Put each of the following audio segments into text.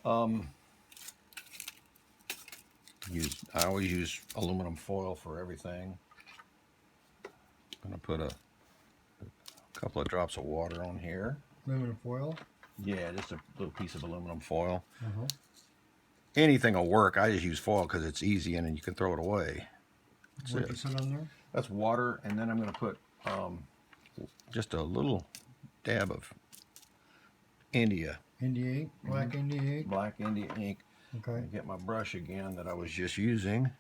Um, I always use aluminum foil for everything. I'm gonna put a couple of drops of water on here. Aluminum foil? Yeah, just a little piece of aluminum foil. Uh-huh. Anything will work. I just use foil because it's easy and then you can throw it away. What'd you put on there? That's water, and then I'm going to put just a little dab of India. India ink? Black India ink? Black India ink. Okay. Get my brush again that I was just using.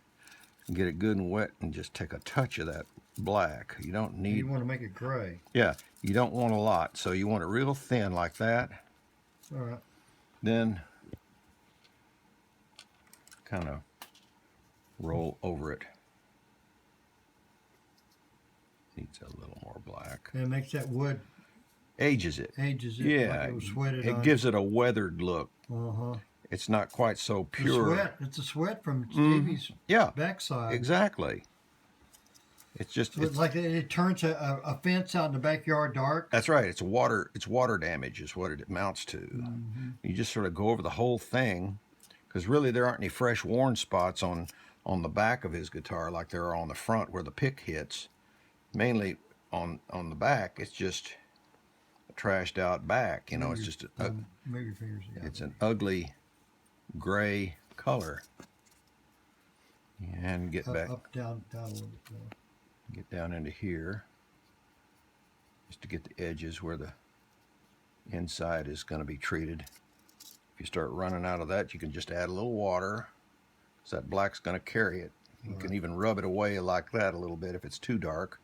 Get it good and wet and just take a touch of that black. You don't need... You want to make it gray. Yeah, you don't want a lot. So you want it real thin like that. All right. Then kind of roll over it. Needs a little more black. And it makes that wood... Ages it. Ages it. Yeah. Like it was sweated it on. gives it a weathered look. Uh-huh. It's not quite so pure. The sweat. It's a sweat from Stevie's backside. Exactly. It's just... So it's like it turns a fence out in the backyard dark. That's right. It's water damage is what it amounts to. Mm-hmm. You just sort of go over the whole thing, because really there aren't any fresh worn spots on the back of his guitar like there are on the front where the pick hits. Mainly on the back, it's just a trashed out back. You know, it's just move your fingers together. It's an ugly gray color. And get back up, down a little bit more. Get down into here, just to get the edges where the inside is going to be treated. If you start running out of that, you can just add a little water, because that black's going to carry it. You can even rub it away like that a little bit if it's too dark,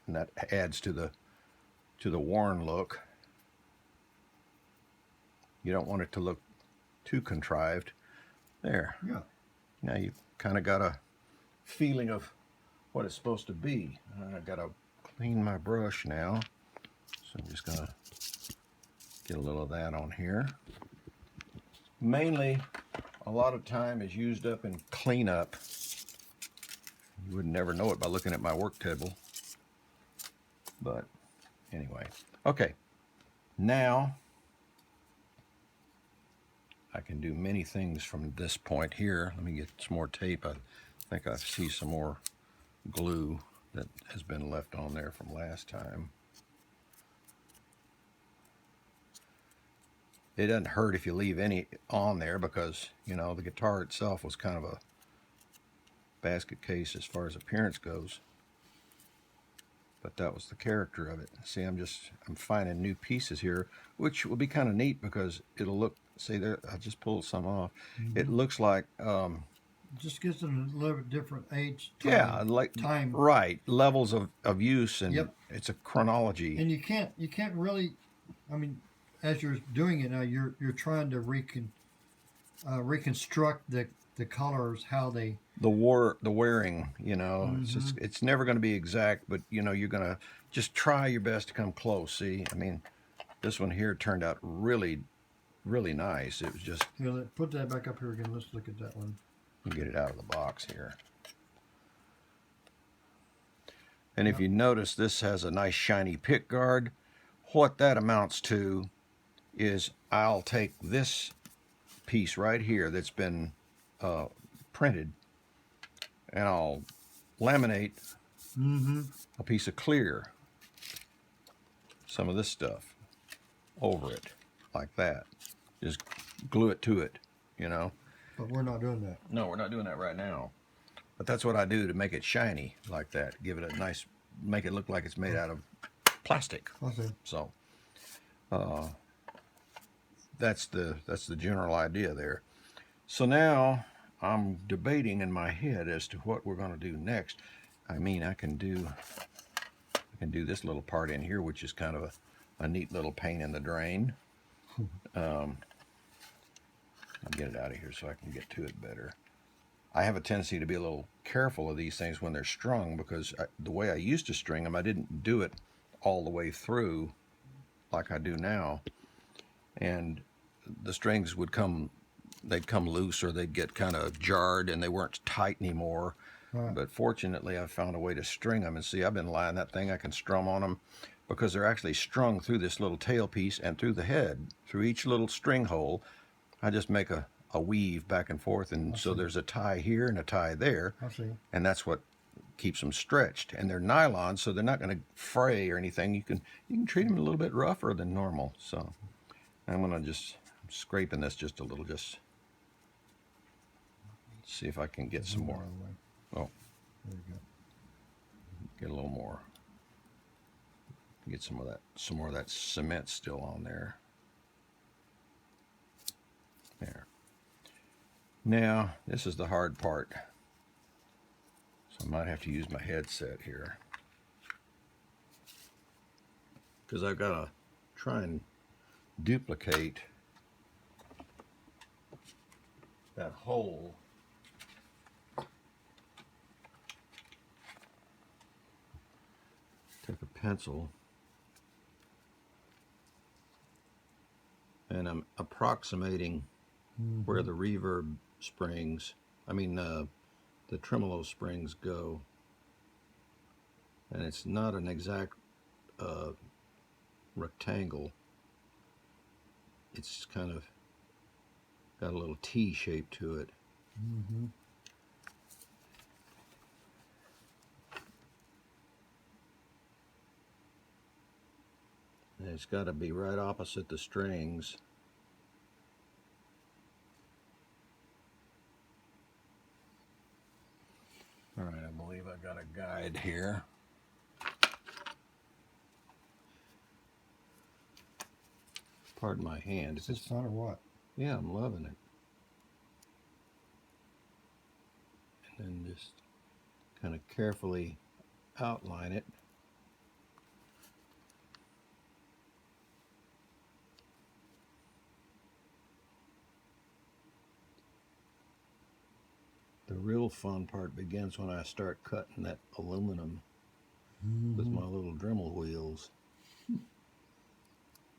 and that adds to the worn look. You don't want it to look too contrived. There. Yeah. Now you've kind of got a feeling of what it's supposed to be. I've got to clean my brush now, so I'm just going to get a little of that on here. Mainly, a lot of time is used up in cleanup. You would never know it by looking at my work table. But anyway, okay. Now I can do many things from this point here. Let me get some more tape. I think I see some more glue that has been left on there from last time. It doesn't hurt if you leave any on there, because, you know, the guitar itself was kind of a basket case as far as appearance goes. But that was the character of it. See, I'm finding new pieces here, which will be kind of neat because it'll look, see there, I just pulled some off. Mm-hmm. It looks like... just gives it a little bit different age, time, yeah, like time. Right, levels of use, and it's a chronology. And you can't really, I mean, as you're doing it now, you're trying to reconstruct the colors, how they the wearing, you know. Mm-hmm. It's never going to be exact, but you know, you're going to just try your best to come close. See, I mean, this one here turned out really, really nice. It was just... Here, put that back up here again. Let's look at that one. Get it out of the box here. And if you notice, this has a nice shiny pick guard. What that amounts to is I'll take this piece right here that's been printed, and I'll laminate a piece of clear, some of this stuff, over it like that. Just glue it to it, you know. But we're not doing that. No, we're not doing that right now. But that's what I do to make it shiny like that. Give it a nice, make it look like it's made out of plastic. Okay. So, that's the general idea there. So now I'm debating in my head as to what we're going to do next. I mean, I can do this little part in here, which is kind of a neat little pain in the drain. I'll get it out of here so I can get to it better. I have a tendency to be a little careful of these things when they're strung, because the way I used to string them, I didn't do it all the way through like I do now. And the strings would come, they'd come loose, or they'd get kind of jarred and they weren't tight anymore. Right. But fortunately, I found a way to string them. And see, I've been lying that thing, I can strum on them, because they're actually strung through this little tail piece and through the head, through each little string hole. I just make a weave back and forth, and so there's a tie here and a tie there, I see. and that's what keeps them stretched. And they're nylon, so they're not going to fray or anything. You can treat them a little bit rougher than normal. So I'm going to just scraping this just a little, just see if I can get some more. Oh, There you go. get a little more. Get some more of that cement still on there. There. Now, this is the hard part. So I might have to use my headset here, because I've got to try and duplicate that hole. Take a pencil, and I'm approximating where the reverb springs, the tremolo springs go. And it's not an exact rectangle. It's kind of got a little T shape to it. Mm-hmm. And it's got to be right opposite the strings. All right, I believe I got a guide here. Pardon my hand. Is this fun or what? Yeah, I'm loving it. And then just kind of carefully outline it. The real fun part begins when I start cutting that aluminum with my little Dremel wheels.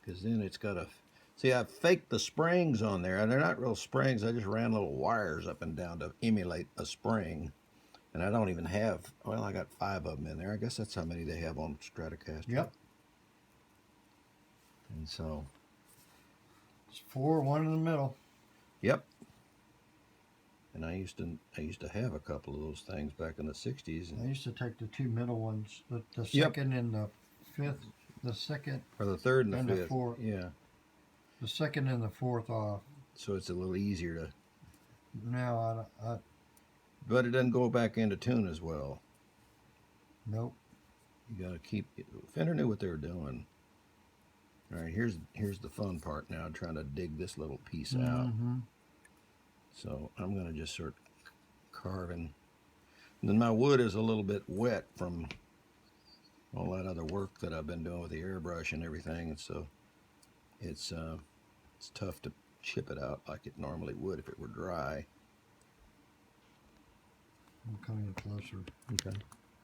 Because then it's got a... See, I faked the springs on there, and they're not real springs. I just ran little wires up and down to emulate a spring. And I don't even have... Well, I got 5 of them in there. I guess that's how many they have on Stratocaster. Yep. And so... It's 4, 1 in the middle. Yep. And I used to have a couple of those things back in the 60s. I used to take the 2 middle ones, the Yep. second and the 5th, the second Or the 3rd and the and 5th. the 4th. Yeah. The 2nd and the 4th off. So it's a little easier to... Now I But it doesn't go back into tune as well. nope. You got to keep... Fender knew what they were doing. All right, here's the fun part now, trying to dig this little piece out. Mm-hmm. So I'm going to just start carving. And then my wood is a little bit wet from all that other work that I've been doing with the airbrush and everything, and so it's tough to chip it out like it normally would if it were dry. I'm coming closer. Okay.